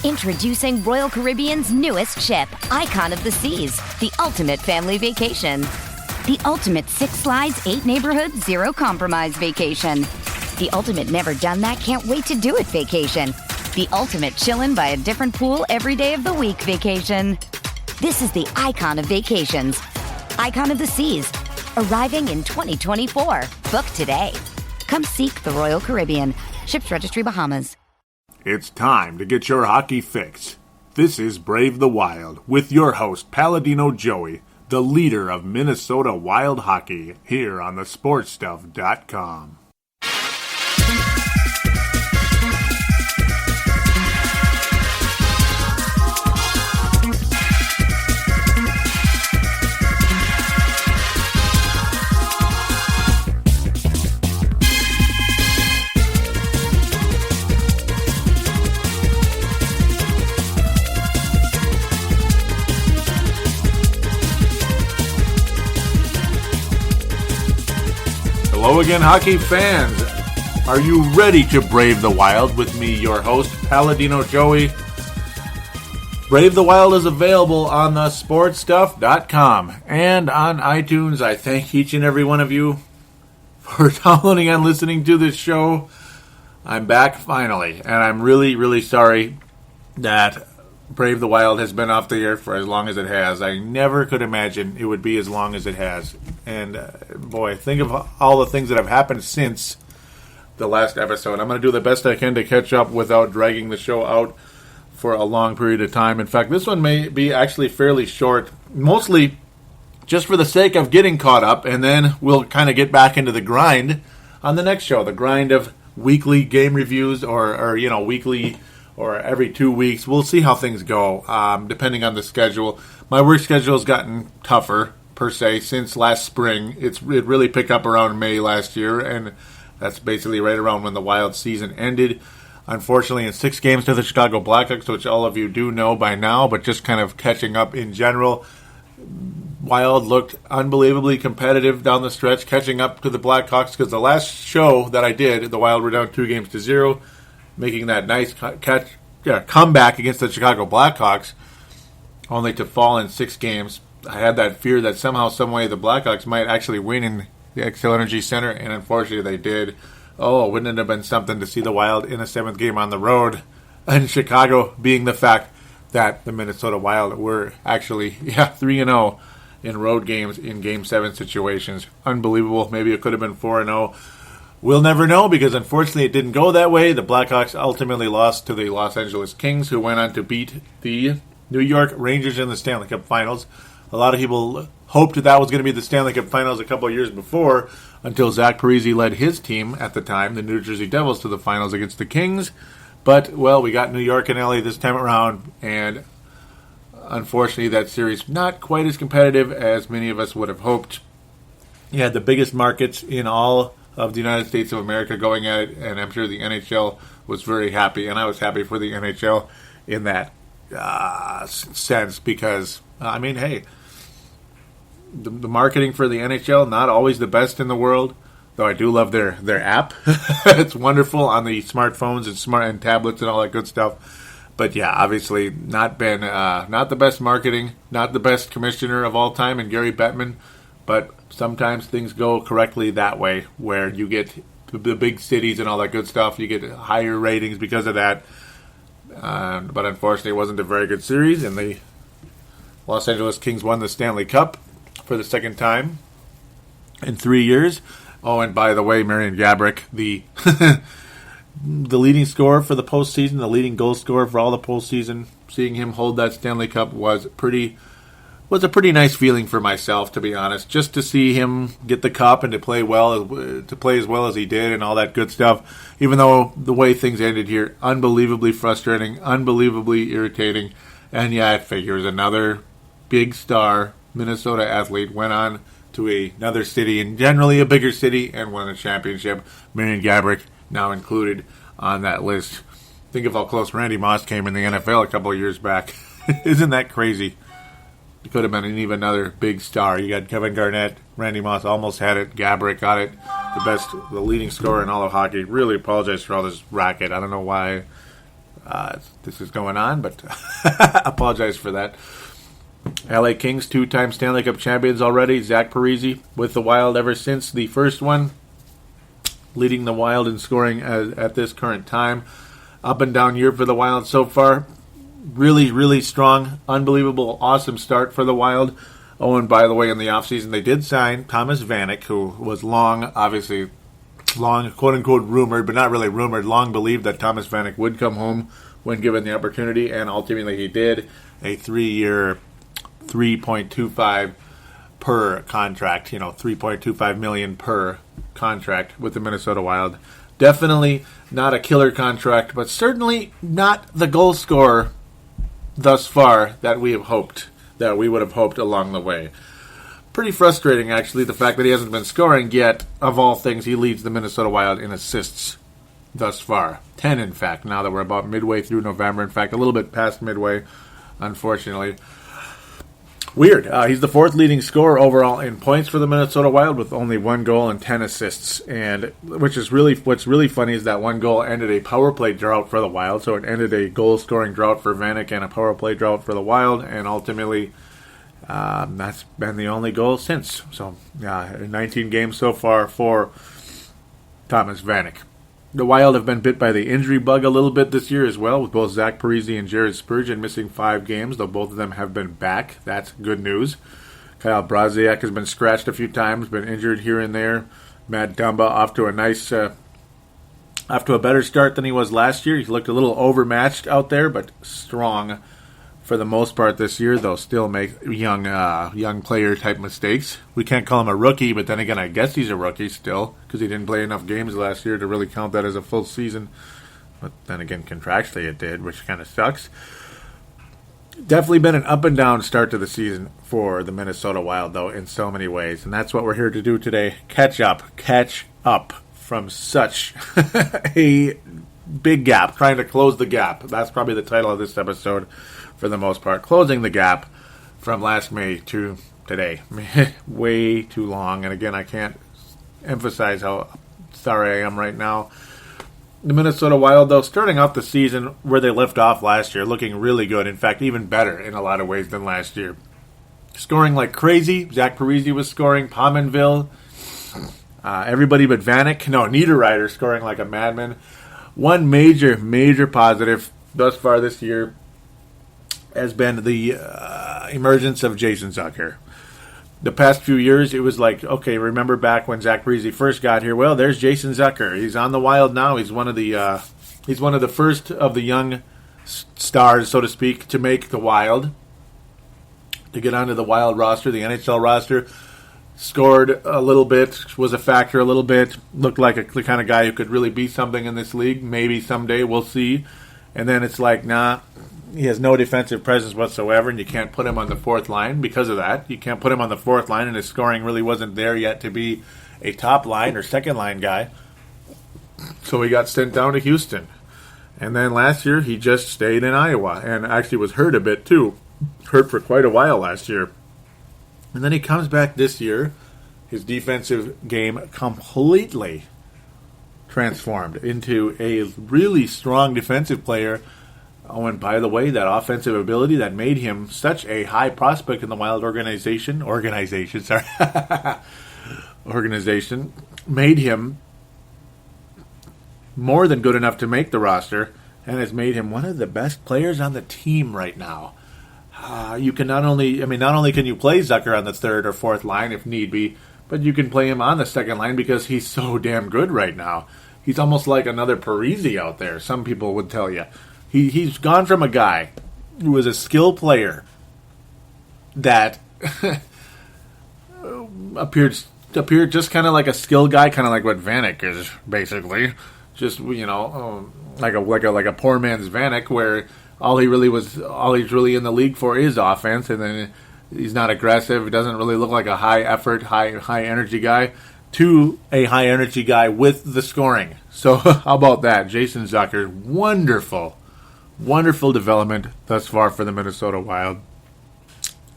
Introducing Royal Caribbean's newest ship, Icon of the Seas, the ultimate family vacation. The ultimate 6 slides, 8 neighborhoods, 0 compromise vacation. The ultimate never done that, can't wait to do it vacation. The ultimate chillin' by a different pool every day of the week vacation. This is the Icon of Vacations. Icon of the Seas, arriving in 2024. Book today. Come seek the Royal Caribbean. Ships Registry, Bahamas. It's time to get your hockey fix. This is Brave the Wild with your host, Paladino Joey, the leader of Minnesota Wild Hockey, here on thesportstuff.com. Hello again, hockey fans. Are you ready to brave the wild with me, your host, Paladino Joey? Brave the Wild is available on thesportstuff.com and on iTunes. I thank each and every one of you for downloading and listening to this show. I'm back finally, and I'm really, really sorry that Brave the Wild has been off the air for as long as it has. I never could imagine it would be as long as it has. And boy, think of all the things that have happened since the last episode. I'm going to do the best I can to catch up without dragging the show out for a long period of time. In fact, this one may be actually fairly short, mostly just for the sake of getting caught up, and then we'll kind of get back into the grind on the next show, the grind of weekly game reviews or weekly or every 2 weeks. We'll see how things go, depending on the schedule. My work schedule has gotten tougher, per se, since last spring. It really picked up around May last year, and that's basically right around when the Wild season ended. Unfortunately, in 6 games to the Chicago Blackhawks, which all of you do know by now, but just kind of catching up in general, Wild looked unbelievably competitive down the stretch, catching up to the Blackhawks, because the last show that I did, the Wild were down 2-0, making that nice comeback against the Chicago Blackhawks, only to fall in 6 games. I had that fear that somehow, some way, the Blackhawks might actually win in the Xcel Energy Center, and unfortunately they did. Oh, wouldn't it have been something to see the Wild in a 7th game on the road, and Chicago being the fact that the Minnesota Wild were actually 3-0 in road games in Game 7 situations. Unbelievable. Maybe it could have been 4-0. We'll never know, because unfortunately it didn't go that way. The Blackhawks ultimately lost to the Los Angeles Kings, who went on to beat the New York Rangers in the Stanley Cup Finals. A lot of people hoped that was going to be the Stanley Cup Finals a couple of years before, until Zach Parise led his team at the time, the New Jersey Devils, to the finals against the Kings. But, well, we got New York and LA this time around, and unfortunately that series not quite as competitive as many of us would have hoped. You had the biggest markets in all of the United States of America going at it, and I'm sure the NHL was very happy, and I was happy for the NHL in that sense, because, hey, the marketing for the NHL, not always the best in the world, though I do love their app. It's wonderful on the smartphones and tablets and all that good stuff. But yeah, obviously not the best marketing, not the best commissioner of all time in Gary Bettman, but sometimes things go correctly that way, where you get the big cities and all that good stuff. You get higher ratings because of that. But unfortunately, it wasn't a very good series, and the Los Angeles Kings won the Stanley Cup for the 2nd time in 3 years. Oh, and by the way, Marian Gaborik, the the leading scorer for the postseason, the leading goal scorer for all the postseason, seeing him hold that Stanley Cup was a pretty nice feeling for myself, to be honest. Just to see him get the cup and to play as well as he did and all that good stuff. Even though the way things ended here, unbelievably frustrating, unbelievably irritating. And yeah, it figures. Another big star Minnesota athlete went on to another city, and generally a bigger city, and won a championship. Marian Gaborik now included on that list. Think of how close Randy Moss came in the NFL a couple of years back. Isn't that crazy? It could have been even another big star. You got Kevin Garnett, Randy Moss almost had it, Gaborik got it. The leading scorer in all of hockey. Really apologize for all this racket. I don't know why this is going on, but apologize for that. LA Kings, 2-time Stanley Cup champions already. Zach Parise with the Wild ever since the first one, leading the Wild in scoring at this current time. Up and down year for the Wild so far. Really, really strong, unbelievable, awesome start for the Wild. Oh, and by the way, in the offseason, they did sign Thomas Vanek, who was long, quote-unquote, rumored, but not really rumored, long believed that Thomas Vanek would come home when given the opportunity, and ultimately he did. A 3-year, $3.25 per contract, $3.25 million per contract with the Minnesota Wild. Definitely not a killer contract, but certainly not the goal scorer thus far that we would have hoped along the way. Pretty frustrating, actually, the fact that he hasn't been scoring, yet, of all things, he leads the Minnesota Wild in assists thus far. 10, in fact, now that we're about midway through November. In fact, a little bit past midway, unfortunately. Weird. He's the 4th leading scorer overall in points for the Minnesota Wild with only 1 goal and 10 assists. And what's really funny is that 1 goal ended a power play drought for the Wild. So it ended a goal-scoring drought for Vanek and a power play drought for the Wild. And ultimately, that's been the only goal since. So, 19 games so far for Thomas Vanek. The Wild have been bit by the injury bug a little bit this year as well, with both Zach Parise and Jared Spurgeon missing 5 games, though both of them have been back. That's good news. Kyle Brodziak has been scratched a few times, been injured here and there. Matt Dumba off to a better start than he was last year. He looked a little overmatched out there, but strong for the most part this year, though still make young player type mistakes. We can't call him a rookie, but then again, I guess he's a rookie still because he didn't play enough games last year to really count that as a full season. But then again, contractually it did, which kind of sucks. Definitely been an up and down start to the season for the Minnesota Wild, though, in so many ways. And that's what we're here to do today. Catch up from such a big gap, trying to close the gap. That's probably the title of this episode for the most part. Closing the gap from last May to today. Way too long. And again, I can't emphasize how sorry I am right now. The Minnesota Wild, though, starting off the season where they left off last year, looking really good. In fact, even better in a lot of ways than last year. Scoring like crazy. Zach Parise was scoring. Pominville. Everybody but Vanek. No, Niederreiter scoring like a madman. One major positive thus far this year has been the emergence of Jason Zucker. The past few years, it was like, okay, remember back when Zach Parise first got here? Well, there's Jason Zucker. He's on the Wild now. He's one of the first of the young stars, so to speak, to make the Wild, to get onto the Wild roster, the NHL roster. Scored a little bit, was a factor a little bit, looked like the kind of guy who could really be something in this league. Maybe someday, we'll see. And then it's like, nah, he has no defensive presence whatsoever, and you can't put him on the 4th line because of that. You can't put him on the 4th line, and his scoring really wasn't there yet to be a top line or second line guy. So he got sent down to Houston. And then last year, he just stayed in Iowa, and actually was hurt a bit too. Hurt for quite a while last year. And then he comes back this year, his defensive game completely transformed into a really strong defensive player. Oh, and by the way, that offensive ability that made him such a high prospect in the Wild organization made him more than good enough to make the roster and has made him one of the best players on the team right now. You can not only can you play Zucker on the 3rd or 4th line if need be, but you can play him on the 2nd line because he's so damn good right now. He's almost like another Parise out there, some people would tell you. He's gone from a guy who was a skill player that appeared just kind of like a skill guy, kind of like what Vanek is, basically. Just, like a poor man's Vanek, where all he's really in the league for is offense, and then he's not aggressive. He doesn't really look like a high effort, high energy guy, to a high energy guy with the scoring. So how about that? Jason Zucker, wonderful development thus far for the Minnesota Wild.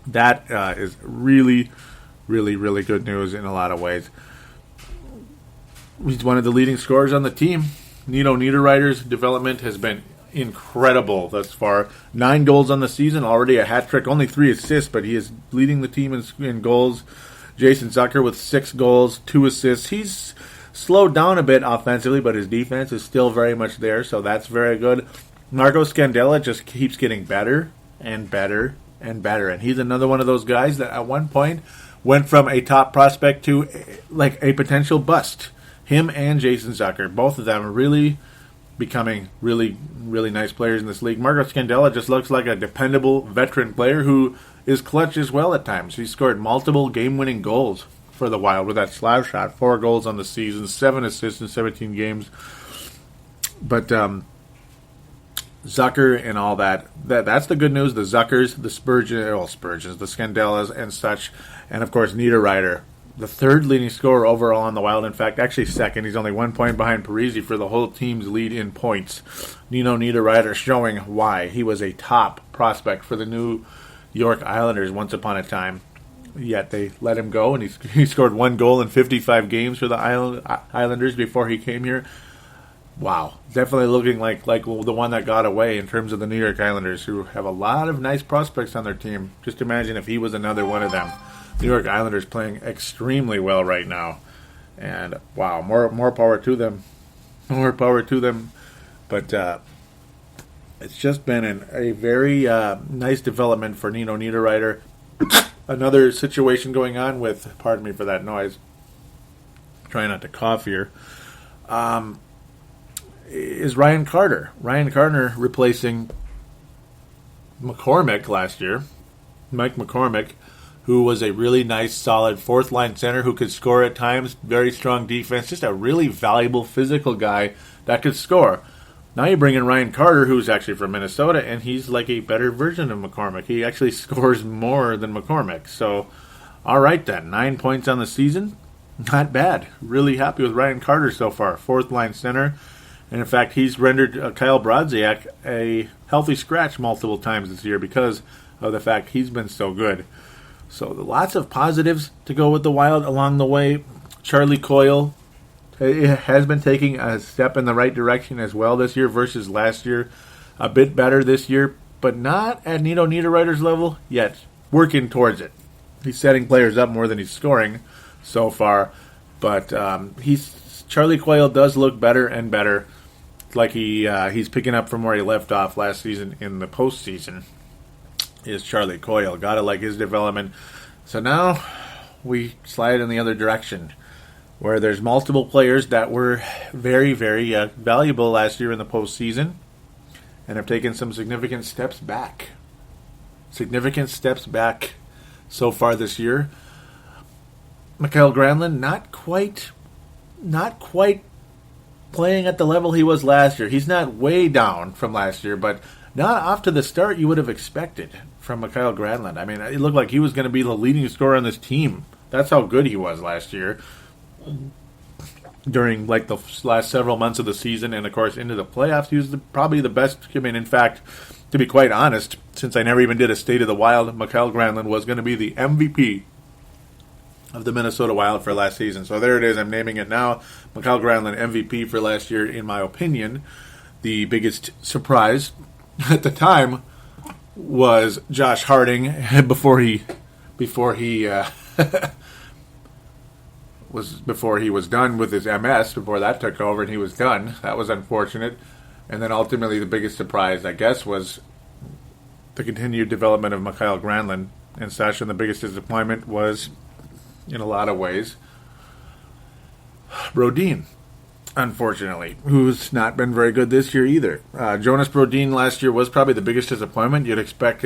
That is really good news in a lot of ways. He's one of the leading scorers on the team. Nino Niederreiter's development has been incredible thus far. 9 goals on the season, already a hat trick, only 3 assists, but he is leading the team in goals. Jason Zucker with 6 goals, 2 assists. He's slowed down a bit offensively, but his defense is still very much there, so that's very good. Marco Scandella just keeps getting better and better and better, and he's another one of those guys that at one point went from a top prospect to like a potential bust. Him and Jason Zucker, both of them really becoming really, really nice players in this league. Marco Scandella just looks like a dependable veteran player who is clutch as well at times. He scored multiple game-winning goals for the Wild with that slap shot. 4 goals on the season, 7 assists in 17 games. But Zucker and all that's the good news. The Zuckers, the Spurgeons, the Scandellas and such. And, of course, Niederreiter, the 3rd leading scorer overall on the Wild. In fact, actually 2nd. He's only 1 point behind Parise for the whole team's lead in points. Nino Niederreiter showing why he was a top prospect for the New York Islanders once upon a time. Yet they let him go, and he scored 1 goal in 55 games for the Islanders before he came here. Wow. Definitely looking like the one that got away in terms of the New York Islanders, who have a lot of nice prospects on their team. Just imagine if he was another one of them. New York Islanders playing extremely well right now. And, wow, more power to them. More power to them. But it's just been a very nice development for Nino Niederreiter. Another situation going on with, pardon me for that noise, trying not to cough here, is Ryan Carter. Ryan Carter replacing McCormick last year, Mike McCormick, who was a really nice, solid 4th-line center who could score at times, very strong defense, just a really valuable physical guy that could score. Now you bring in Ryan Carter, who's actually from Minnesota, and he's like a better version of McCormick. He actually scores more than McCormick. So, all right then, 9 points on the season. Not bad. Really happy with Ryan Carter so far. 4th-line center. And in fact, he's rendered Kyle Brodziak a healthy scratch multiple times this year because of the fact he's been so good. So lots of positives to go with the Wild along the way. Charlie Coyle has been taking a step in the right direction as well this year versus last year. A bit better this year, but not at Nino Niederreiter's level yet. Working towards it. He's setting players up more than he's scoring so far, but Charlie Coyle does look better and better. Like he's picking up from where he left off last season in the postseason. Is Charlie Coyle. Gotta like his development. So now we slide in the other direction, where there's multiple players that were very, very valuable last year in the postseason and have taken some significant steps back. Significant steps back so far this year. Mikael Granlund, not quite playing at the level he was last year. He's not way down from last year, but not off to the start you would have expected from Mikael Granlund. I mean, it looked like he was going to be the leading scorer on this team. That's how good he was last year during like the last several months of the season, and of course into the playoffs. He was probably the best. I mean, in fact, to be quite honest, since I never even did a State of the Wild, Mikael Granlund was going to be the MVP of the Minnesota Wild for last season. So there it is. I'm naming it now. Mikael Granlund MVP for last year, in my opinion. The biggest surprise at the time was Josh Harding before he was done with his MS, before that took over and he was done. That was unfortunate. And then ultimately the biggest surprise, I guess, was the continued development of Mikael Granlund and such. And the biggest disappointment was, in a lot of ways, Brodin, unfortunately, who's not been very good this year either. Jonas Brodin last year was probably the biggest disappointment. You'd expect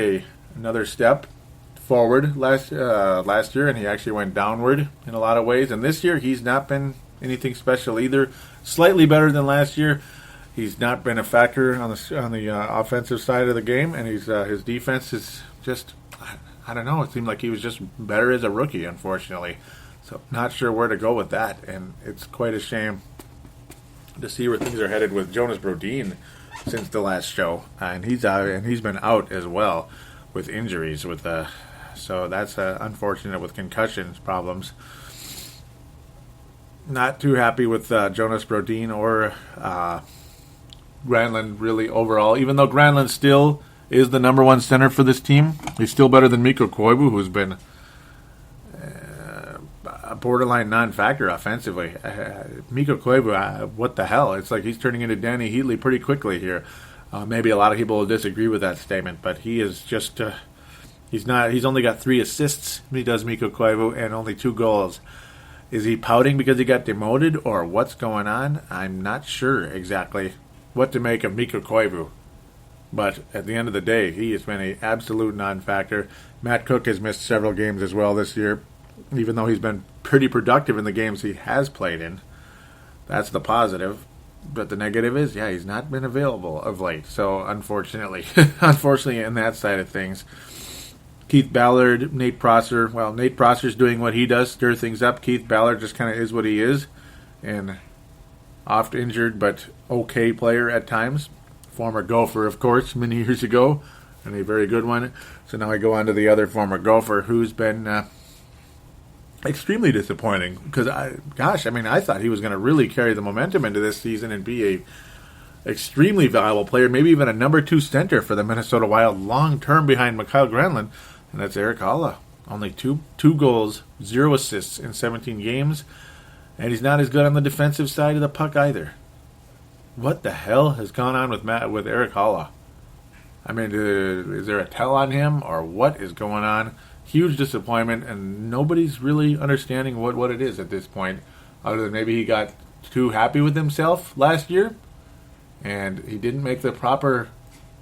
another step forward last year, and he actually went downward in a lot of ways. And this year, he's not been anything special either. Slightly better than last year. He's not been a factor on the offensive side of the game, and his defense is just, I don't know. It seemed like he was just better as a rookie, unfortunately. So not sure where to go with that, and it's quite a shame to see where things are headed with Jonas Brodin since the last show, and he's out, and he's been out as well with injuries. So that's unfortunate with concussions problems. Not too happy with Jonas Brodin or Granlund really overall. Even though Granlund still is the number one center for this team, he's still better than Mikko Koivu, who's been a borderline non-factor offensively. Mikko Koivu, what the hell? It's like he's turning into Danny Heatley pretty quickly here. Maybe a lot of people will disagree with that statement, but he is just he's only got 3 assists. He does, Mikko Koivu, and only 2 goals. Is he pouting because he got demoted, or what's going on? I'm not sure exactly what to make of Mikko Koivu. But at the end of the day, he has been an absolute non-factor. Matt Cook has missed several games as well this year, even though he's been pretty productive in the games he has played in. That's the positive. But the negative is, he's not been available of late. So, unfortunately in that side of things, Keith Ballard, Nate Prosser. Well, Nate Prosser's doing what he does, stir things up. Keith Ballard just kind of is what he is. And oft injured, but okay player at times. Former Gopher, of course, many years ago. And a very good one. So now I go on to the other former Gopher who's been extremely disappointing. Because, I thought he was going to really carry the momentum into this season and be a extremely valuable player. Maybe even a number 2 center for the Minnesota Wild long-term behind Mikael Granlund. And that's Erik Haula. Only two goals, 0 assists in 17 games. And he's not as good on the defensive side of the puck either. What the hell has gone on with Erik Haula? I mean, is there a tell on him, or what is going on? Huge disappointment, and nobody's really understanding what it is at this point, other than maybe he got too happy with himself last year, and he didn't make the proper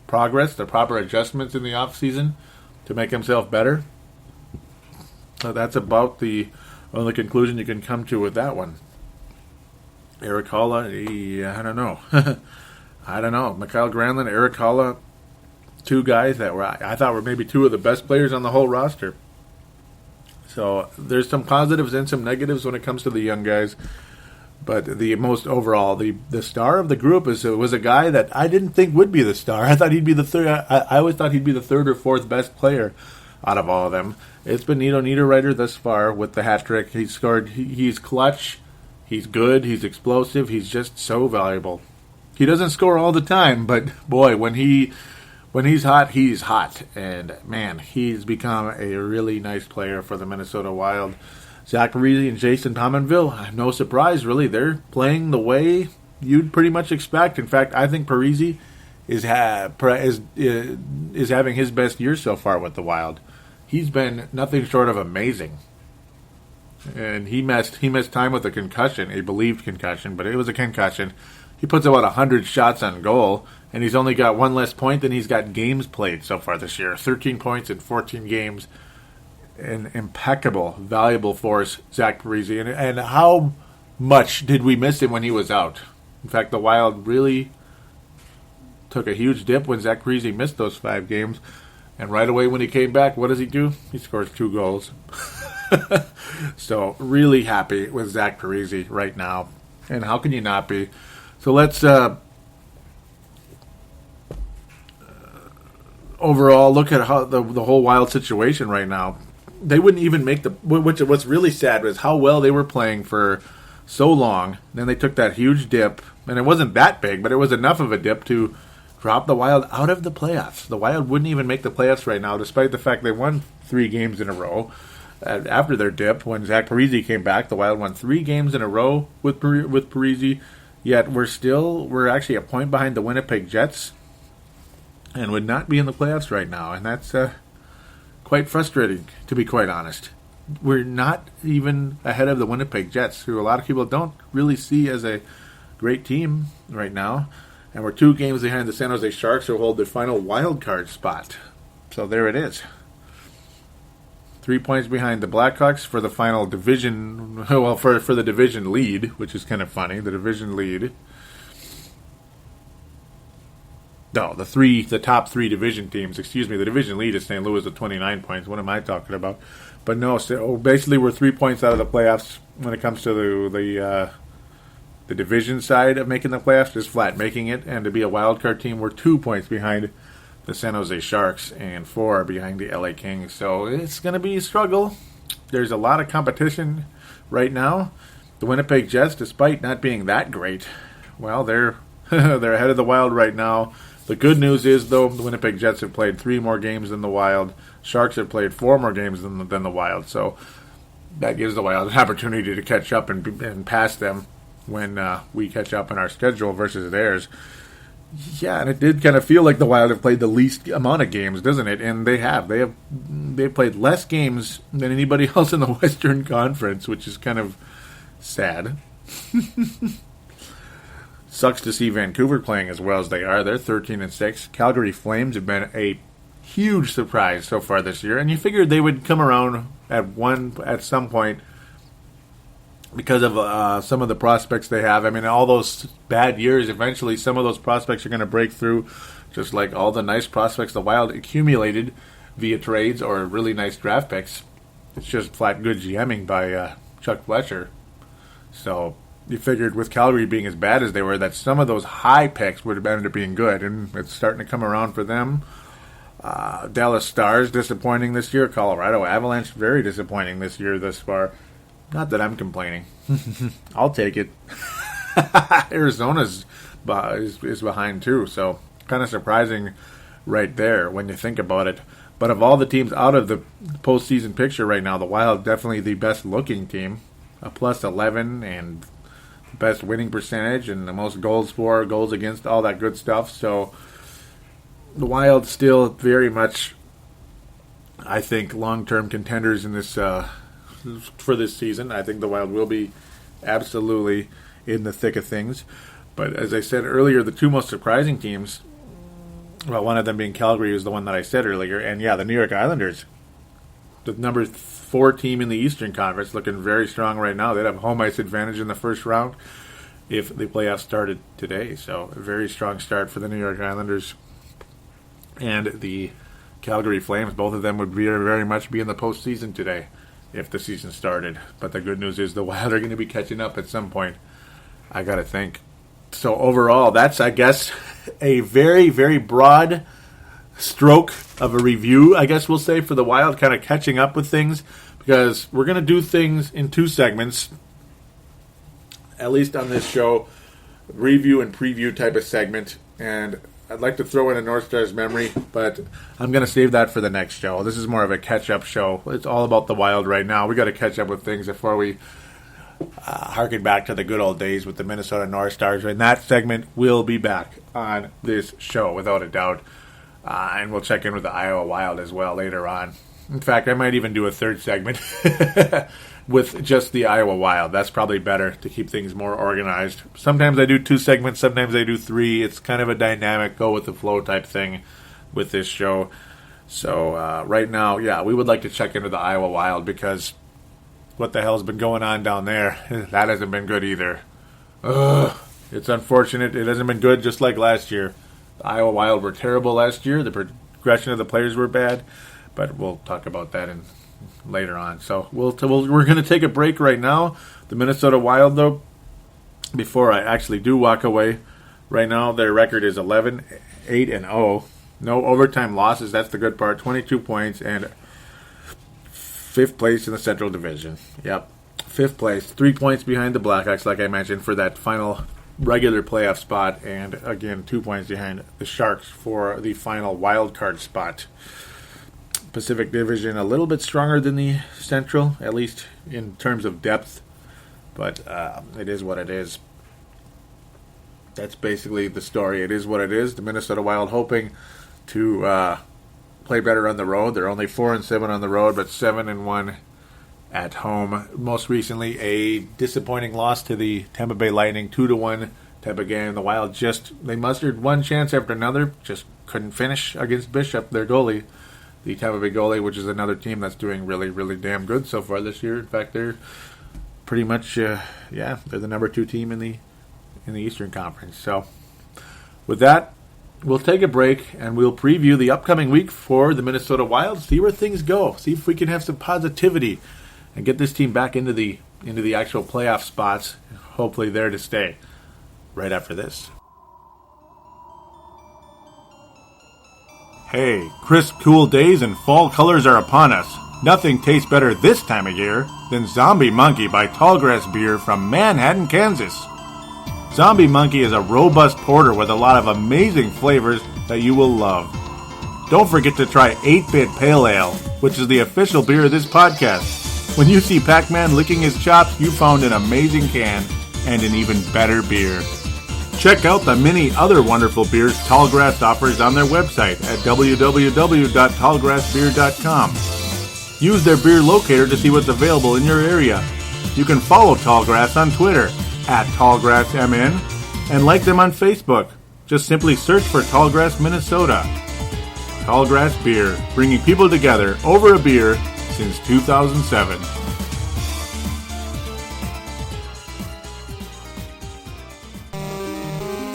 progress, the proper adjustments in the offseason to make himself better. So that's about the only conclusion you can come to with that one. Erik Haula, I don't know. I don't know. Mikael Granlund, Erik Haula, 2 guys that I thought were maybe 2 of the best players on the whole roster. So there's some positives and some negatives when it comes to the young guys. But the most overall, the star of the group was a guy that I didn't think would be the star. I thought he'd be the third. I always thought he'd be the 3rd or 4th best player out of all of them. It's been Nino Niederreiter thus far with the hat trick. He's scored. He's clutch. He's good. He's explosive. He's just so valuable. He doesn't score all the time, but boy, when he's hot, he's hot. And man, he's become a really nice player for the Minnesota Wild. Zach Parise and Jason Pominville, no surprise, really. They're playing the way you'd pretty much expect. In fact, I think Parise is having his best year so far with the Wild. He's been nothing short of amazing. And he missed time with a concussion, a believed concussion, but it was a concussion. He puts about 100 shots on goal, and he's only got 1 less point than he's got games played so far this year. 13 points in 14 games. An impeccable, valuable force, Zach Parise. And how much did we miss him when he was out? In fact, the Wild really took a huge dip when Zach Parise missed those 5 games. And right away when he came back, what does he do? He scores 2 goals. So really happy with Zach Parise right now. And how can you not be? So let's overall look at how the whole Wild situation right now. They wouldn't even make what's really sad was how well they were playing for so long. Then they took that huge dip, and it wasn't that big, but it was enough of a dip to drop the Wild out of the playoffs. The Wild wouldn't even make the playoffs right now, despite the fact they won 3 games in a row. After their dip, when Zach Parise came back, the Wild won 3 games in a row with Parise. Yet we're actually a point behind the Winnipeg Jets, and would not be in the playoffs right now, and that's quite frustrating, to be quite honest. We're not even ahead of the Winnipeg Jets, who a lot of people don't really see as a great team right now, and we're 2 games behind the San Jose Sharks, who hold the final wild card spot. So there it is. 3 points behind the Blackhawks for the final division, well, for the division lead, which is kind of funny, the division lead. No, the top 3 division teams, excuse me, the division lead is St. Louis at 29 points. What am I talking about? But no, so basically we're 3 points out of the playoffs when it comes to the division side of making the playoffs, just flat making it. And to be a wild card team, we're 2 points behind the San Jose Sharks and 4 behind the LA Kings. So it's going to be a struggle. There's a lot of competition right now. The Winnipeg Jets, despite not being that great, well, they're They're ahead of the Wild right now. The good news is, though, the Winnipeg Jets have played 3 more games than the Wild. Sharks have played 4 more games than the Wild. So that gives the Wild an opportunity to catch up and pass them when we catch up in our schedule versus theirs. Yeah, and it did kind of feel like the Wild have played the least amount of games, doesn't it? And they have. They've played less games than anybody else in the Western Conference, which is kind of sad. Sucks to see Vancouver playing as well as they are. They're 13-6. Calgary Flames have been a huge surprise so far this year, and you figured they would come around at some point because of some of the prospects they have. I mean, all those bad years, eventually some of those prospects are going to break through, just like all the nice prospects the Wild accumulated via trades or really nice draft picks. It's just flat good GMing by Chuck Fletcher. So you figured with Calgary being as bad as they were, that some of those high picks would have ended up being good, and it's starting to come around for them. Dallas Stars, disappointing this year. Colorado Avalanche, very disappointing this year thus far. Not that I'm complaining. I'll take it. Arizona's is behind too, so kind of surprising right there when you think about it. But of all the teams out of the postseason picture right now, the Wild definitely the best looking team. A +11 and best winning percentage and the most goals for, goals against, all that good stuff. So the Wild still very much, I think, long-term contenders in this for this season. I think the Wild will be absolutely in the thick of things. But as I said earlier, the 2 most surprising teams, well, one of them being Calgary is the one that I said earlier, and yeah, the New York Islanders, the number 4 team in the Eastern Conference, looking very strong right now. They'd have home ice advantage in the first round if the playoffs started today. So a very strong start for the New York Islanders and the Calgary Flames. Both of them would very much be in the postseason today if the season started. But the good news is the Wild are going to be catching up at some point, I got to think. So overall, that's, I guess, a very, very broad stroke of a review, I guess we'll say, for the Wild, kind of catching up with things, because we're going to do things in 2 segments, at least on this show, review and preview type of segment, and I'd like to throw in a North Stars memory, but I'm going to save that for the next show. This is more of a catch-up show. It's all about the Wild right now. We got to catch up with things before we harken back to the good old days with the Minnesota North Stars, and that segment will be back on this show, without a doubt. And we'll check in with the Iowa Wild as well later on. In fact, I might even do a 3rd segment with just the Iowa Wild. That's probably better to keep things more organized. Sometimes I do 2 segments, sometimes I do 3. It's kind of a dynamic, go-with-the-flow type thing with this show. So right now, yeah, we would like to check into the Iowa Wild, because what the hell's been going on down there? That hasn't been good either. It's unfortunate. It hasn't been good, just like last year. The Iowa Wild were terrible last year. The progression of the players were bad, but we'll talk about that later on. So we're going to take a break right now. The Minnesota Wild, though, before I actually do walk away, right now their record is 11-8-0. No overtime losses. That's the good part. 22 points and 5th place in the Central Division. Yep, 5th place. 3 points behind the Blackhawks, like I mentioned, for that final regular playoff spot, and again 2 points behind the Sharks for the final wild card spot. Pacific Division a little bit stronger than the Central, at least in terms of depth, but it is what it is. That's basically the story. It is what it is. The Minnesota Wild hoping to play better on the road. They're only 4-7 on the road, but 7-1 at home. Most recently, a disappointing loss to the Tampa Bay Lightning, 2-1 Tampa game. The Wild they mustered one chance after another, just couldn't finish against Bishop, their goalie, the Tampa Bay goalie, which is another team that's doing really, really damn good so far this year. In fact, they're pretty much, they're the number 2 team in the Eastern Conference. So, with that, we'll take a break and we'll preview the upcoming week for the Minnesota Wild. See where things go. See if we can have some positivity and get this team back into the actual playoff spots. Hopefully there to stay. Right after this. Hey, crisp, cool days and fall colors are upon us. Nothing tastes better this time of year than Zombie Monkey by Tallgrass Beer from Manhattan, Kansas. Zombie Monkey is a robust porter with a lot of amazing flavors that you will love. Don't forget to try 8-Bit Pale Ale, which is the official beer of this podcast. When you see Pac-Man licking his chops, you found an amazing can and an even better beer. Check out the many other wonderful beers Tallgrass offers on their website at www.tallgrassbeer.com. Use their beer locator to see what's available in your area. You can follow Tallgrass on Twitter at TallgrassMN and like them on Facebook. Just simply search for Tallgrass, Minnesota. Tallgrass Beer, bringing people together over a beer since 2007.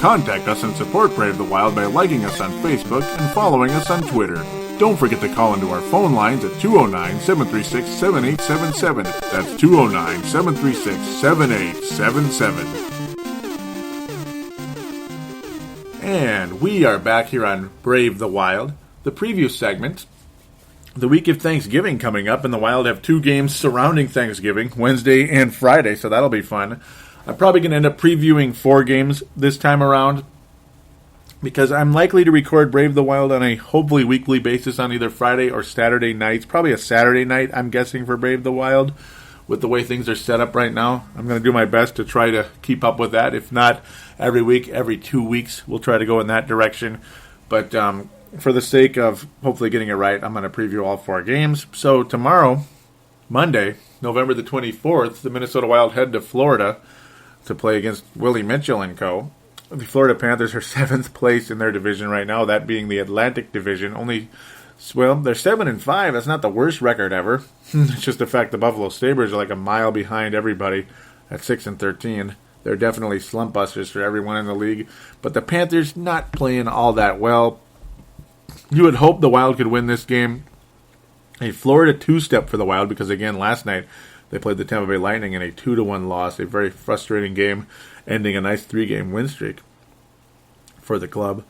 Contact us and support Brave the Wild by liking us on Facebook and following us on Twitter. Don't forget to call into our phone lines at 209-736-7877. That's 209-736-7877. And we are back here on Brave the Wild, the preview segment. The week of Thanksgiving coming up, and the Wild have 2 games surrounding Thanksgiving, Wednesday and Friday, so that'll be fun. I'm probably going to end up previewing 4 games this time around because I'm likely to record Brave the Wild on a hopefully weekly basis on either Friday or Saturday nights. Probably a Saturday night, I'm guessing, for Brave the Wild with the way things are set up right now. I'm going to do my best to try to keep up with that. If not every week, every 2 weeks, we'll try to go in that direction. But for the sake of hopefully getting it right, I'm going to preview all 4 games. So tomorrow, Monday, November the 24th, the Minnesota Wild head to Florida to play against Willie Mitchell and co. The Florida Panthers are 7th place in their division right now, that being the Atlantic Division. They're 7-5. That's not the worst record ever. It's just the fact the Buffalo Sabres are like a mile behind everybody at 6-13. They're definitely slump busters for everyone in the league. But the Panthers not playing all that well. You would hope the Wild could win this game. A Florida 2-step for the Wild because, again, last night they played the Tampa Bay Lightning in a 2-1 loss, a very frustrating game, ending a nice 3-game win streak for the club.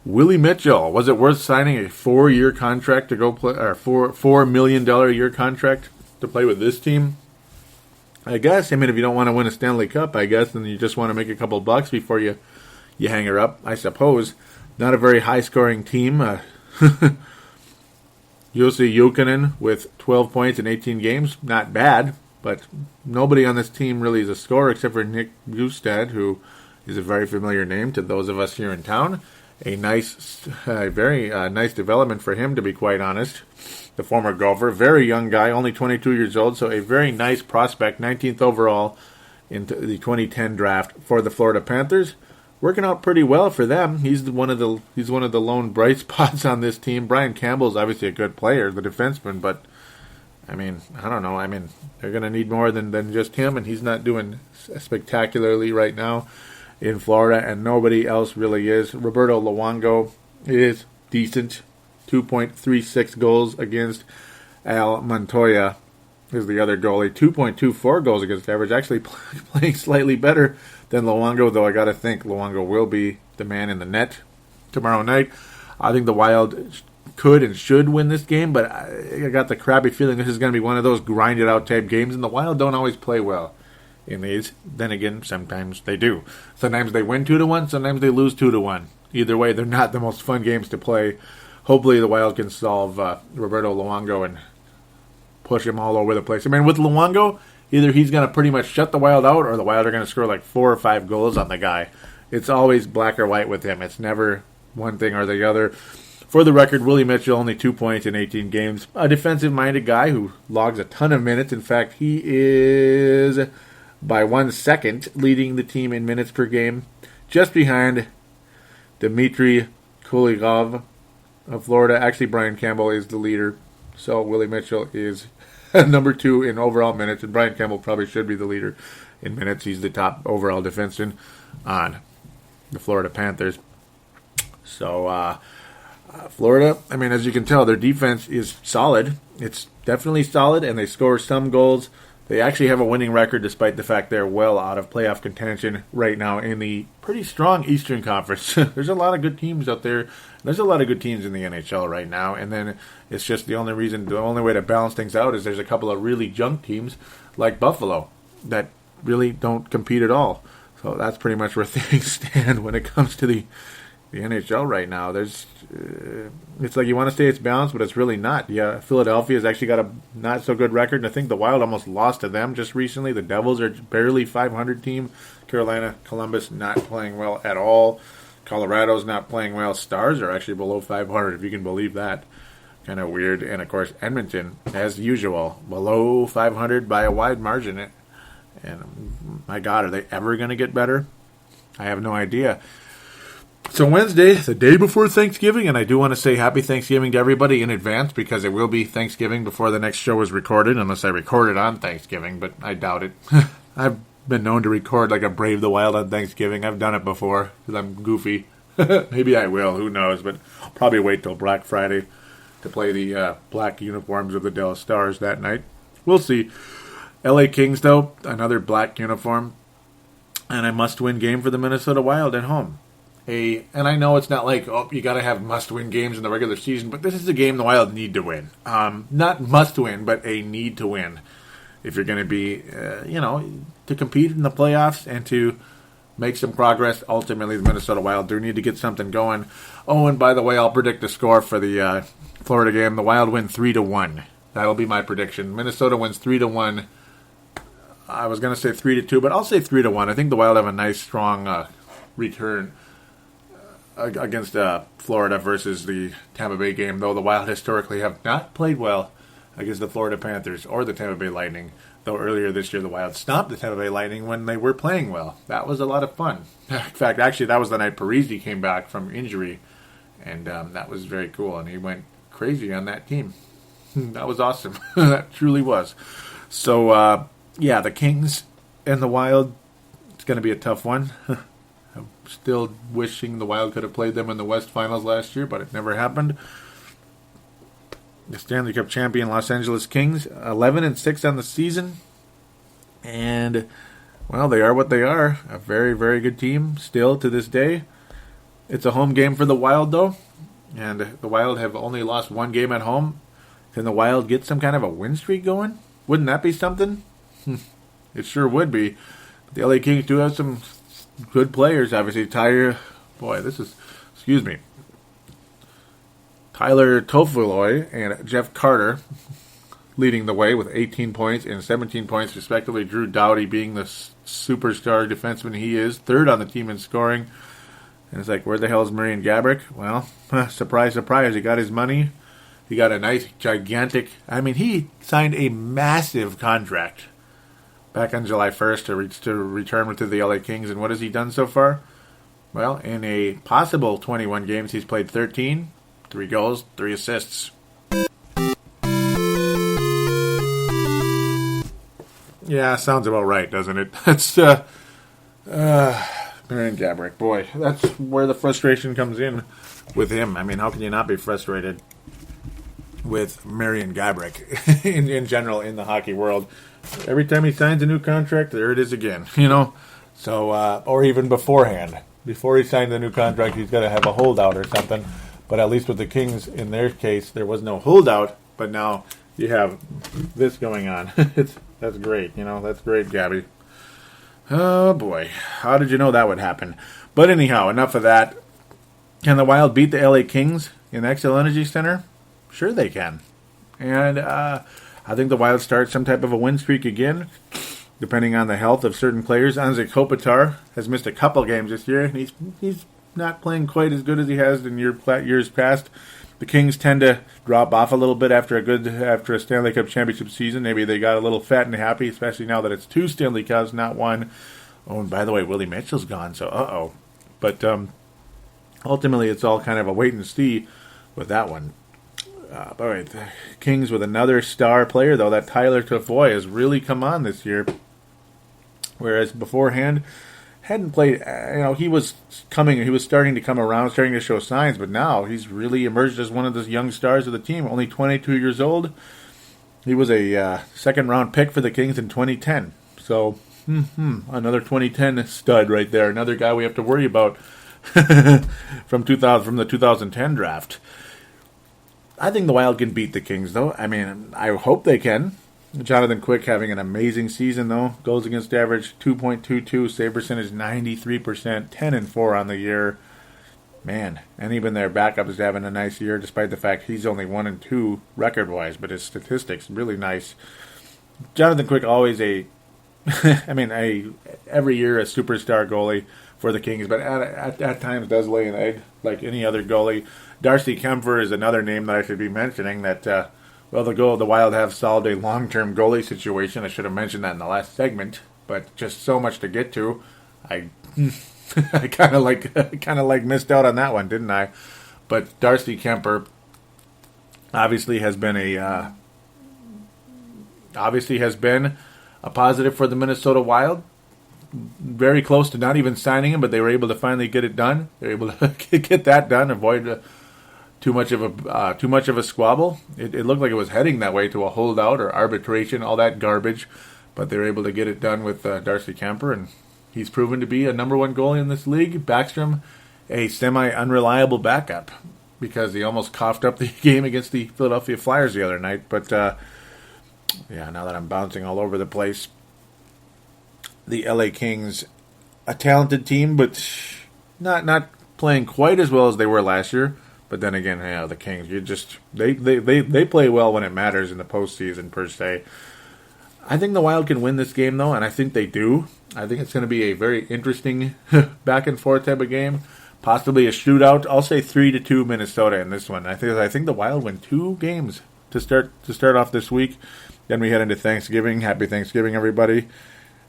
Willie Mitchell, was it worth signing a 4-year contract to go play, or $4 million a year contract to play with this team? I guess. I mean, if you don't want to win a Stanley Cup, I guess, then you just want to make a couple bucks before you hang her up, I suppose. Not a very high-scoring team. Jussi Jokinen with 12 points in 18 games, not bad. But nobody on this team really is a scorer except for Nick Bjugstad, who is a very familiar name to those of us here in town. A very nice development for him, to be quite honest. The former golfer, very young guy, only 22 years old, so a very nice prospect, 19th overall in the 2010 draft for the Florida Panthers. Working out pretty well for them. He's one of the lone bright spots on this team. Brian Campbell's obviously a good player, the defenseman, but I mean, I don't know. I mean, they're going to need more than just him, and he's not doing spectacularly right now in Florida, and nobody else really is. Roberto Luongo is decent. 2.36 goals against. Al Montoya is the other goalie. 2.24 goals against average. Actually playing slightly better than Luongo, though I got to think Luongo will be the man in the net tomorrow night. I think the Wild could and should win this game, but I got the crappy feeling this is going to be one of those grinded out type games, and the Wild don't always play well in these. Then again, sometimes they do. Sometimes they win 2-1, sometimes they lose 2-1. Either way, they're not the most fun games to play. Hopefully the Wild can solve Roberto Luongo and push him all over the place. I mean, with Luongo, either he's going to pretty much shut the Wild out, or the Wild are going to score like 4 or 5 goals on the guy. It's always black or white with him. It's never one thing or the other. For the record, Willie Mitchell, only 2 points in 18 games. A defensive-minded guy who logs a ton of minutes. In fact, he is, by 1 second, leading the team in minutes per game, just behind Dmitry Kulikov of Florida. Actually, Brian Campbell is the leader, so Willie Mitchell is number 2 in overall minutes, and Brian Campbell probably should be the leader in minutes. He's the top overall defenseman on the Florida Panthers. So, Florida, I mean, as you can tell, their defense is solid. It's definitely solid, and they score some goals. They actually have a winning record despite the fact they're well out of playoff contention right now in the pretty strong Eastern Conference. There's a lot of good teams out there. There's a lot of good teams in the NHL right now, and then it's just the only way to balance things out is there's a couple of really junk teams like Buffalo that really don't compete at all. So that's pretty much where things stand when it comes to the NHL right now. There's, it's like you want to say it's balanced, but it's really not. Yeah, Philadelphia's actually got a not so good record, and I think the Wild almost lost to them just recently. The Devils are barely 500 team. Carolina, Columbus not playing well at all. Colorado's not playing well. Stars are actually below 500, if you can believe that. Kind of weird. And of course, Edmonton, as usual, below 500 by a wide margin. And my God, are they ever going to get better? I have no idea. So Wednesday, the day before Thanksgiving, and I do want to say happy Thanksgiving to everybody in advance because it will be Thanksgiving before the next show is recorded, unless I record it on Thanksgiving, but I doubt it. I've been known to record like a Brave the Wild on Thanksgiving. I've done it before because I'm goofy. Maybe I will, who knows, but I'll probably wait till Black Friday to play the black uniforms of the Dallas Stars that night. We'll see. LA Kings, though, another black uniform, and a must-win game for the Minnesota Wild at home. And I know it's not like, you got to have must-win games in the regular season, but this is a game the Wild need to win. Not must-win, but a need to win. If you're going to be, to compete in the playoffs and to make some progress, ultimately the Minnesota Wild do need to get something going. Oh, and by the way, I'll predict the score for the Florida game. The Wild win 3-1. That'll be my prediction. Minnesota wins 3-1. I was going to say 3-2, but I'll say 3-1. I think the Wild have a nice, strong return against Florida versus the Tampa Bay game, though the Wild historically have not played well against the Florida Panthers or the Tampa Bay Lightning, though earlier this year the Wild stopped the Tampa Bay Lightning when they were playing well. That was a lot of fun. In fact, actually, that was the night Parise came back from injury, and that was very cool, and he went crazy on that team. That was awesome. That truly was. So, the Kings and the Wild, it's going to be a tough one. I'm still wishing the Wild could have played them in the West Finals last year, but it never happened. The Stanley Cup champion Los Angeles Kings, 11-6 on the season. And, well, they are what they are. A very, very good team still to this day. It's a home game for the Wild, though. And the Wild have only lost one game at home. Can the Wild get some kind of a win streak going? Wouldn't that be something? It sure would be. The LA Kings do have some good players, obviously. Tyler Toffoli and Jeff Carter leading the way with 18 points and 17 points, respectively. Drew Doughty being the superstar defenseman he is, third on the team in scoring. And it's like, where the hell is Marian Gaborik? Well, surprise, surprise, he got his money. He got a nice, gigantic... he signed a massive contract back on July 1st to return to the LA Kings. And what has he done so far? Well, in a possible 21 games, he's played 13, 3 goals, 3 assists. Yeah, sounds about right, doesn't it? That's Marian Gaborik. Boy, that's where the frustration comes in with him. How can you not be frustrated with Marian Gaborik in general in the hockey world? Every time he signs a new contract, there it is again, So, or even beforehand. Before he signed the new contract, he's got to have a holdout or something. But at least with the Kings, in their case, there was no holdout. But now you have this going on. That's great, That's great, Gabby. Oh, boy. How did you know that would happen? But anyhow, enough of that. Can the Wild beat the LA Kings in Xcel Energy Center? Sure they can. And I think the Wild start some type of a win streak again, depending on the health of certain players. Anze Kopitar has missed a couple games this year, and he's not playing quite as good as he has in years past. The Kings tend to drop off a little bit after a Stanley Cup championship season. Maybe they got a little fat and happy, especially now that it's 2 Stanley Cups, not 1. Oh, and by the way, Willie Mitchell's gone, so uh-oh. But ultimately, it's all kind of a wait and see with that one. The Kings with another star player, though, that Tyler Toffoli has really come on this year. Whereas beforehand, hadn't played, he was starting to come around, starting to show signs, but now he's really emerged as one of the young stars of the team, only 22 years old. He was a second-round pick for the Kings in 2010. So, another 2010 stud right there, another guy we have to worry about from the 2010 draft. I think the Wild can beat the Kings, though. I hope they can. Jonathan Quick having an amazing season, though. Goals against average 2.22, save percentage 93%, 10-4 on the year. Man, and even their backup is having a nice year, despite the fact he's only 1-2 record-wise, but his statistics really nice. Jonathan Quick always every year a superstar goalie for the Kings, but at times does lay an egg like any other goalie. Darcy Kemper is another name that I should be mentioning. That the Wild have solved a long-term goalie situation. I should have mentioned that in the last segment, but just so much to get to. I kind of missed out on that one, didn't I? But Darcy Kemper obviously has been a positive for the Minnesota Wild. Very close to not even signing him, but they were able to finally get it done. They were able to get that done, avoid too much of a squabble. It looked like it was heading that way to a holdout or arbitration, all that garbage, but they were able to get it done with Darcy Kemper, and he's proven to be a number one goalie in this league. Backstrom, a semi-unreliable backup, because he almost coughed up the game against the Philadelphia Flyers the other night. But now that I'm bouncing all over the place, the LA Kings, a talented team, but not playing quite as well as they were last year. But then again, the Kings, they play well when it matters in the postseason per se. I think the Wild can win this game, though, and I think they do. I think it's going to be a very interesting back and forth type of game, possibly a shootout. I'll say 3-2 Minnesota in this one. I think the Wild win 2 games to start off this week. Then we head into Thanksgiving. Happy Thanksgiving, everybody.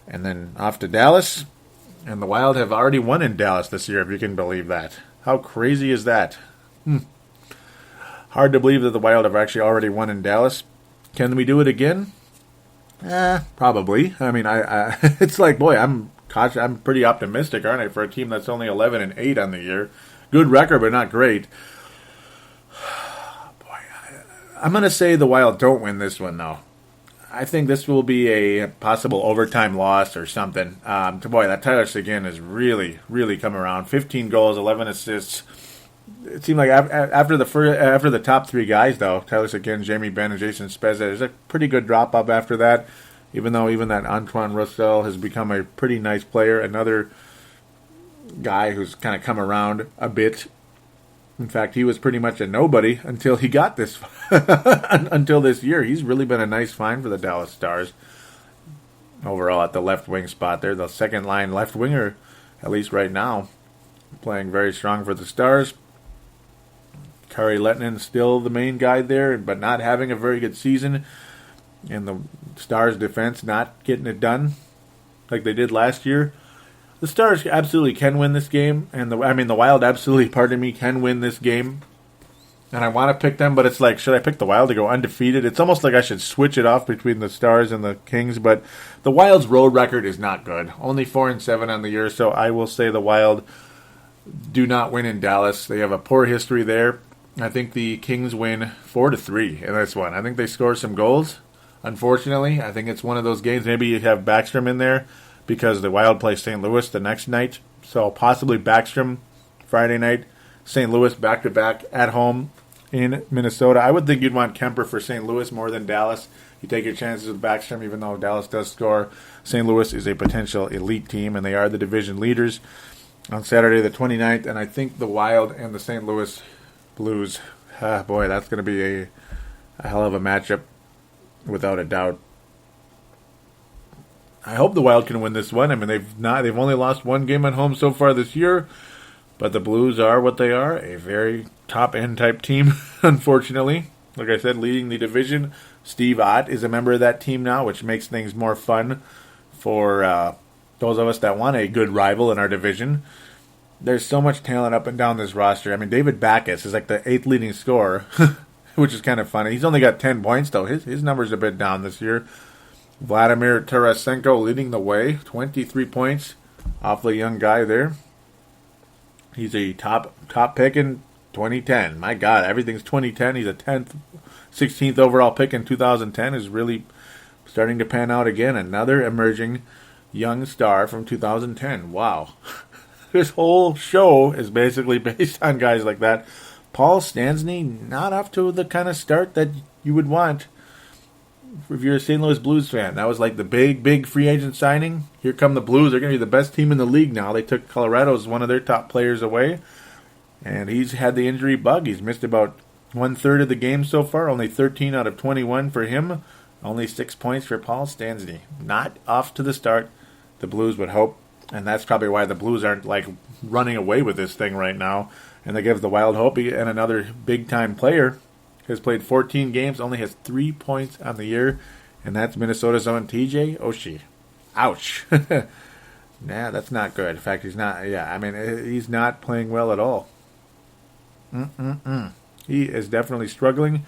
And then off to Dallas. And the Wild have already won in Dallas this year, if you can believe that. How crazy is that? Hard to believe that the Wild have actually already won in Dallas. Can we do it again? Probably. I mean, I it's like, boy, I'm pretty optimistic, aren't I, for a team that's only 11-8 on the year. Good record, but not great. Boy, I'm going to say the Wild don't win this one, though. I think this will be a possible overtime loss or something. Boy, that Tyler Seguin has really, really come around. 15 goals, 11 assists. It seemed like after the top 3 guys, though, Tyler Seguin, Jamie Benn, and Jason Spezza, there's a pretty good drop-off after that, even that Antoine Roussel has become a pretty nice player. Another guy who's kind of come around a bit. In fact, he was pretty much a nobody until he got this until this year. He's really been a nice find for the Dallas Stars. Overall, at the left wing spot there, the second line left winger, at least right now, playing very strong for the Stars. Kari Lehtinen still the main guy there, but not having a very good season. And the Stars' defense not getting it done like they did last year. The Stars absolutely can win this game, and the Wild absolutely, can win this game. And I want to pick them, but it's like, should I pick the Wild to go undefeated? It's almost like I should switch it off between the Stars and the Kings, but the Wild's road record is not good. Only 4-7 on the year, so I will say the Wild do not win in Dallas. They have a poor history there. I think the Kings win 4-3 in this one. I think they score some goals. Unfortunately, I think it's one of those games. Maybe you have Backstrom in there because the Wild play St. Louis the next night. So possibly Backstrom Friday night, St. Louis back-to-back at home in Minnesota. I would think you'd want Kemper for St. Louis more than Dallas. You take your chances with Backstrom, even though Dallas does score. St. Louis is a potential elite team, and they are the division leaders on Saturday the 29th. And I think the Wild and the St. Louis Blues, boy, that's going to be a hell of a matchup, without a doubt. I hope the Wild can win this one. I mean, they've only lost one game at home so far this year, but the Blues are what they are, a very top-end type team, unfortunately. Like I said, leading the division. Steve Ott is a member of that team now, which makes things more fun for those of us that want a good rival in our division. There's so much talent up and down this roster. I mean, David Backes is like the 8th leading scorer, which is kind of funny. He's only got 10 points, though. His number's a bit down this year. Vladimir Tarasenko leading the way, 23 points. Awfully young guy there. He's a top pick in 2010. My God, everything's 2010. He's a 10th, 16th overall pick in 2010. Is really starting to pan out again. Another emerging young star from 2010. Wow. This whole show is basically based on guys like that. Paul Stastny, not off to the kind of start that you would want. if you're a St. Louis Blues fan. That was like the big free agent signing. Here come the Blues. They're going to be the best team in the league now. They took Colorado's one of their top players away, and he's had the injury bug. He's missed about 1/3 of the game so far. Only 13 out of 21 for him. Only 6 points for Paul Stastny. Not off to the start the Blues would hope, and that's probably why the Blues aren't like running away with this thing right now. And that gives the Wild hope. And another big-time player has played 14 games, only has 3 points on the year, and that's Minnesota's own TJ Oshie. Ouch. Nah, that's not good. In fact, he's not. Yeah, I mean, he's not playing well at all. He is definitely struggling.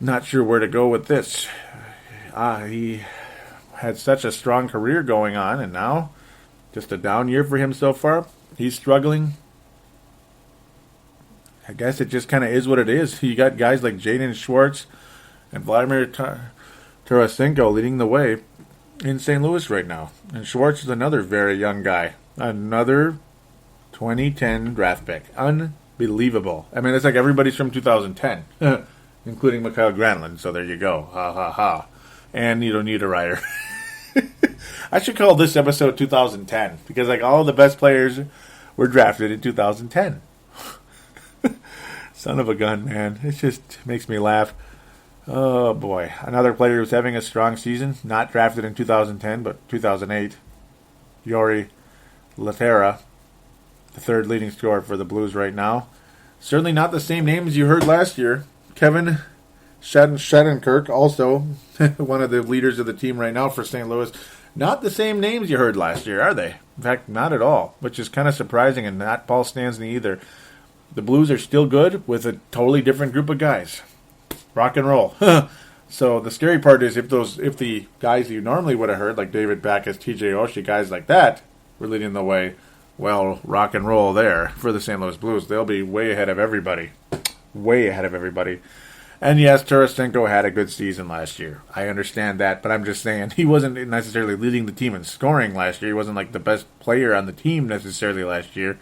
Not sure where to go with this. He had such a strong career going on, and now just a down year for him so far. He's struggling. I guess it just kind of is what it is. You got guys like Jaden Schwartz and Vladimir Tarasenko leading the way in St. Louis right now. And Schwartz is another very young guy. Another 2010 draft pick. Unbelievable. I mean, it's like everybody's from 2010, including Mikhail Granlund. So there you go. Ha, ha, ha. And you don't need a writer. I should call this episode 2010 because like all the best players were drafted in 2010. Son of a gun, man. It just makes me laugh. Oh, boy. Another player who's having a strong season, not drafted in 2010, but 2008. Yuri Latera, the third leading scorer for the Blues right now. Certainly not the same names you heard last year. Kevin Shattenkirk, also one of the leaders of the team right now for St. Louis. Not the same names you heard last year, are they? In fact, not at all, which is kind of surprising, and not Paul Stastny either. The Blues are still good with a totally different group of guys. Rock and roll. So the scary part is if the guys you normally would have heard, like David Backes, TJ Oshie, guys like that, were leading the way, well, rock and roll there for the St. Louis Blues. They'll be way ahead of everybody. Way ahead of everybody. And yes, Tarasenko had a good season last year. I understand that, but I'm just saying he wasn't necessarily leading the team in scoring last year. He wasn't like the best player on the team necessarily last year.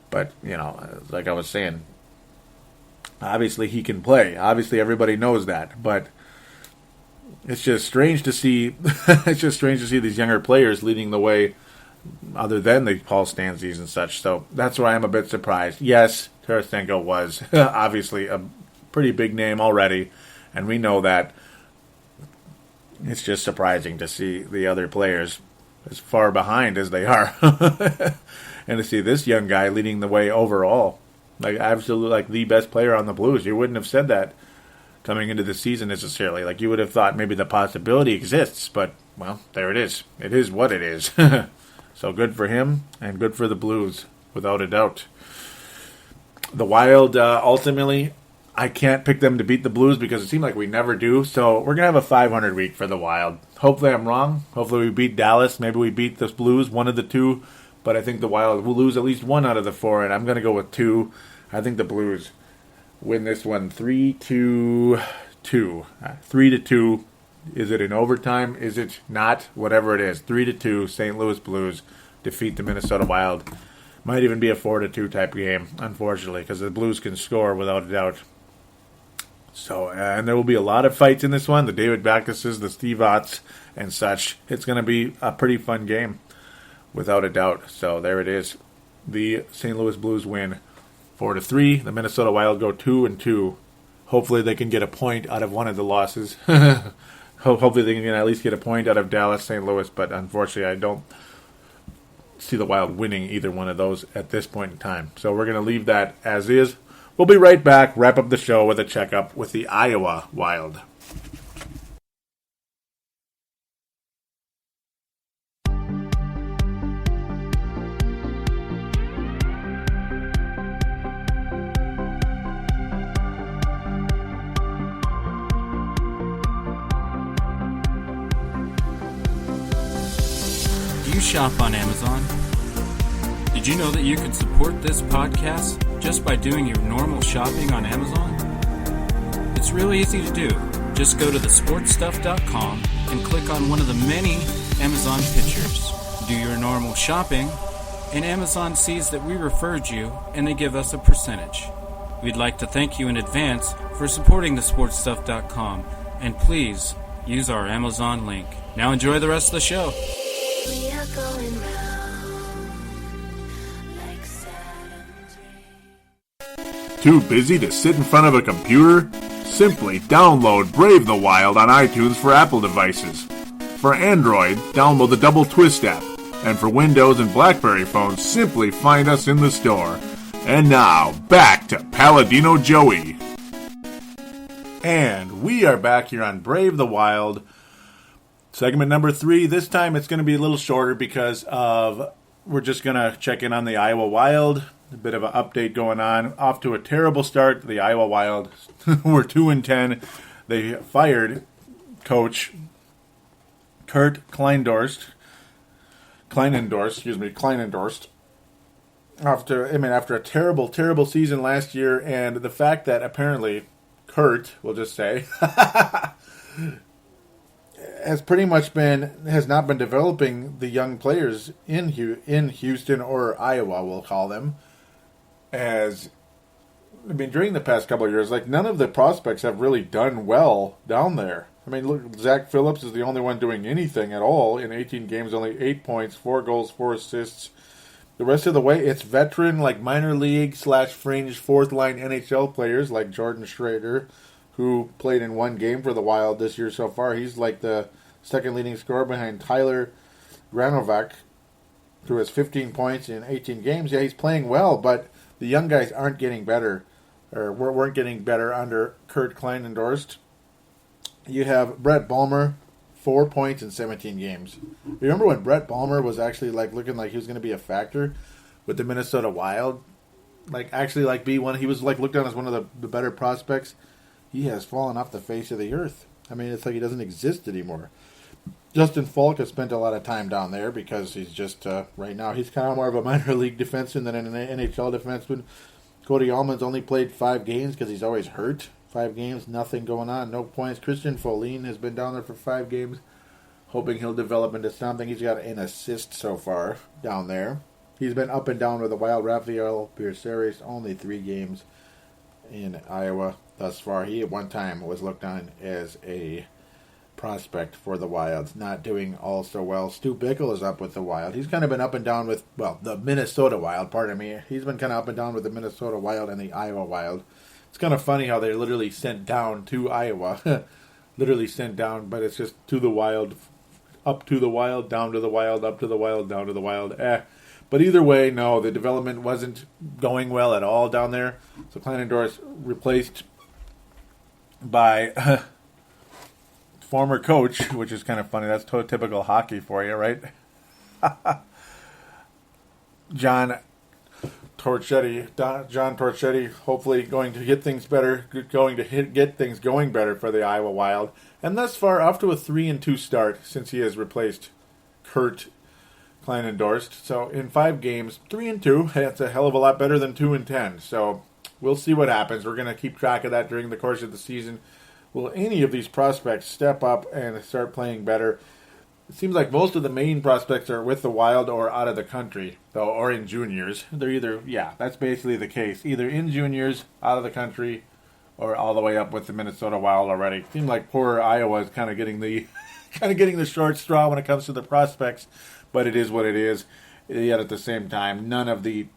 But, you know, like I was saying, obviously he can play. Obviously everybody knows that. But it's just strange to see these younger players leading the way other than the Paul Stanleys and such. So that's why I'm a bit surprised. Yes, Tarasenko was obviously a pretty big name already, and we know that. It's just surprising to see the other players as far behind as they are. And to see this young guy leading the way overall, like absolutely like the best player on the Blues. You wouldn't have said that coming into the season necessarily. Like you would have thought maybe the possibility exists, but well, there it is. It is what it is. So good for him and good for the Blues, without a doubt. The Wild, ultimately, I can't pick them to beat the Blues because it seemed like we never do. So we're going to have a 500 week for the Wild. Hopefully I'm wrong. Hopefully we beat Dallas. Maybe we beat the Blues, one of the two. But I think the Wild will lose at least one out of the four, and I'm going to go with 2. I think the Blues win this one 3-2. 3-2. Is it in overtime? Is it not? Whatever it is. 3-2. St. Louis Blues defeat the Minnesota Wild. Might even be a 4-2 type game, unfortunately, because the Blues can score without a doubt. So, and there will be a lot of fights in this one. The David Backuses, the Steve Otts, and such. It's going to be a pretty fun game. Without a doubt. So there it is. The St. Louis Blues win 4-3. The Minnesota Wild go 2-2. Hopefully they can get a point out of one of the losses. Hopefully they can at least get a point out of Dallas, St. Louis. But unfortunately I don't see the Wild winning either one of those at this point in time. So we're going to leave that as is. We'll be right back. Wrap up the show with a checkup with the Iowa Wild. Shop on Amazon. Did you know that you can support this podcast just by doing your normal shopping on Amazon? It's really easy to do. Just go to thesportstuff.com and click on one of the many Amazon pictures. Do your normal shopping, and Amazon sees that we referred you, and they give us a percentage. We'd like to thank you in advance for supporting thesportstuff.com, and please use our Amazon link. Now enjoy the rest of the show. We are going round like Saturn's rings. Too busy to sit in front of a computer? Simply download Brave the Wild on iTunes for Apple devices. For Android, download the Double Twist app. And for Windows and BlackBerry phones, simply find us in the store. And now, back to Palladino Joey. And we are back here on Brave the Wild, segment number 3. This time it's going to be a little shorter because we're just going to check in on the Iowa Wild. A bit of an update going on. Off to a terrible start, the Iowa Wild. We're 2-10. They fired coach Kurt Kleinendorst. After a terrible season last year, and the fact that apparently Kurt, we'll just say, has not been developing the young players in Houston or Iowa, we'll call them. During the past couple of years, none of the prospects have really done well down there. Look, Zach Phillips is the only one doing anything at all in 18 games, only 8 points, 4 goals, 4 assists. The rest of the way, it's veteran, minor league / fringe fourth line NHL players like Jordan Schrader, who played in 1 game for the Wild this year so far. He's the second leading scorer behind Tyler Granovac, who has 15 points in 18 games. Yeah, he's playing well, but the young guys aren't getting better, or weren't getting better under Kurt Kleinendorst. You have Brett Balmer, 4 points in 17 games. You remember when Brett Balmer was actually looking like he was going to be a factor with the Minnesota Wild? Be one. He was looked on as one of the better prospects. He has fallen off the face of the earth. It's like he doesn't exist anymore. Justin Falk has spent a lot of time down there because he's just, right now, he's kind of more of a minor league defenseman than an NHL defenseman. Cody Allman's only played 5 games because he's always hurt. 5 games, nothing going on, no points. Christian Folin has been down there for 5 games, hoping he'll develop into something. He's got an assist so far down there. He's been up and down with the Wild. Rafael Pierceris, only 3 games in Iowa thus far. He at one time was looked on as a prospect for the Wild, not doing all so well. Stu Bickle is up with the Wild. He's kind of been up and down with, the Minnesota Wild, pardon me. He's been kind of up and down with the Minnesota Wild and the Iowa Wild. It's kind of funny how they're literally sent down to Iowa. Literally sent down, but it's just to the Wild, up to the Wild, down to the Wild, up to the Wild, down to the Wild. But either way, no, the development wasn't going well at all down there. So Kleinendorf replaced by former coach, which is kind of funny. That's typical hockey for you, right? John Torchetti, hopefully going to get things better, get things going better for the Iowa Wild. And thus far, off to a 3-2 start since he has replaced Kurt Kleinendorst. So in 5 games, 3-2, that's a hell of a lot better than 2-10. So we'll see what happens. We're going to keep track of that during the course of the season. Will any of these prospects step up and start playing better? It seems like most of the main prospects are with the Wild or out of the country, though, or in juniors. They're either, that's basically the case. Either in juniors, out of the country, or all the way up with the Minnesota Wild already. It seems like poor Iowa is kind of getting the short straw when it comes to the prospects, but it is what it is. Yet at the same time, none of the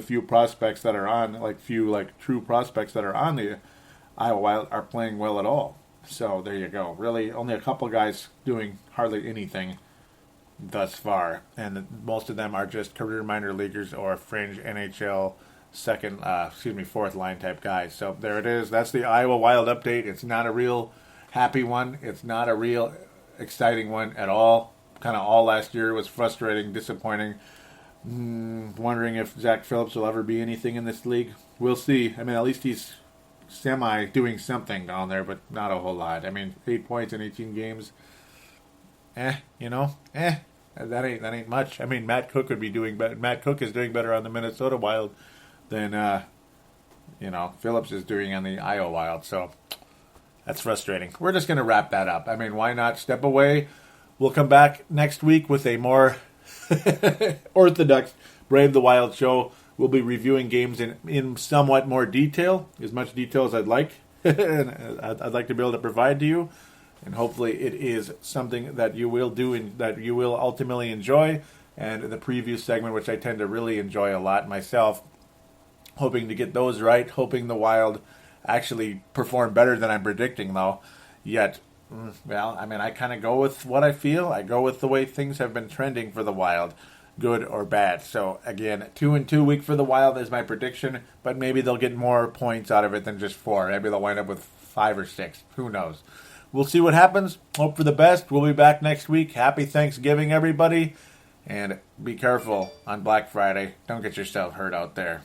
few prospects that are on, true prospects that are on the Iowa Wild are playing well at all. So there you go. Really, only a couple guys doing hardly anything thus far, and most of them are just career minor leaguers or fringe NHL fourth line type guys. So there it is. That's the Iowa Wild update. It's not a real happy one. It's not a real exciting one at all. Kind of all last year was frustrating, disappointing. Wondering if Zach Phillips will ever be anything in this league. We'll see. At least he's semi doing something down there, but not a whole lot. 8 points in 18 games. That ain't much. Matt Cook would be doing better. Matt Cook is doing better on the Minnesota Wild than Phillips is doing on the Iowa Wild. So that's frustrating. We're just going to wrap that up. Why not step away? We'll come back next week with a more orthodox Brave the Wild show. We'll be reviewing games in somewhat more detail, as much detail as I'd like, and I'd like to be able to provide to you. and hopefully it is something that you will do and that you will ultimately enjoy. And the preview segment, which I tend to really enjoy a lot myself, hoping to get those right, hoping the Wild actually perform better than I'm predicting, though. Yet, well, I mean, I kind of go with what I feel. I go with the way things have been trending for the Wild, good or bad. So, again, 2-2 week for the Wild is my prediction, but maybe they'll get more points out of it than just 4. Maybe they'll wind up with 5 or 6. Who knows? We'll see what happens. Hope for the best. We'll be back next week. Happy Thanksgiving, everybody. And be careful on Black Friday. Don't get yourself hurt out there.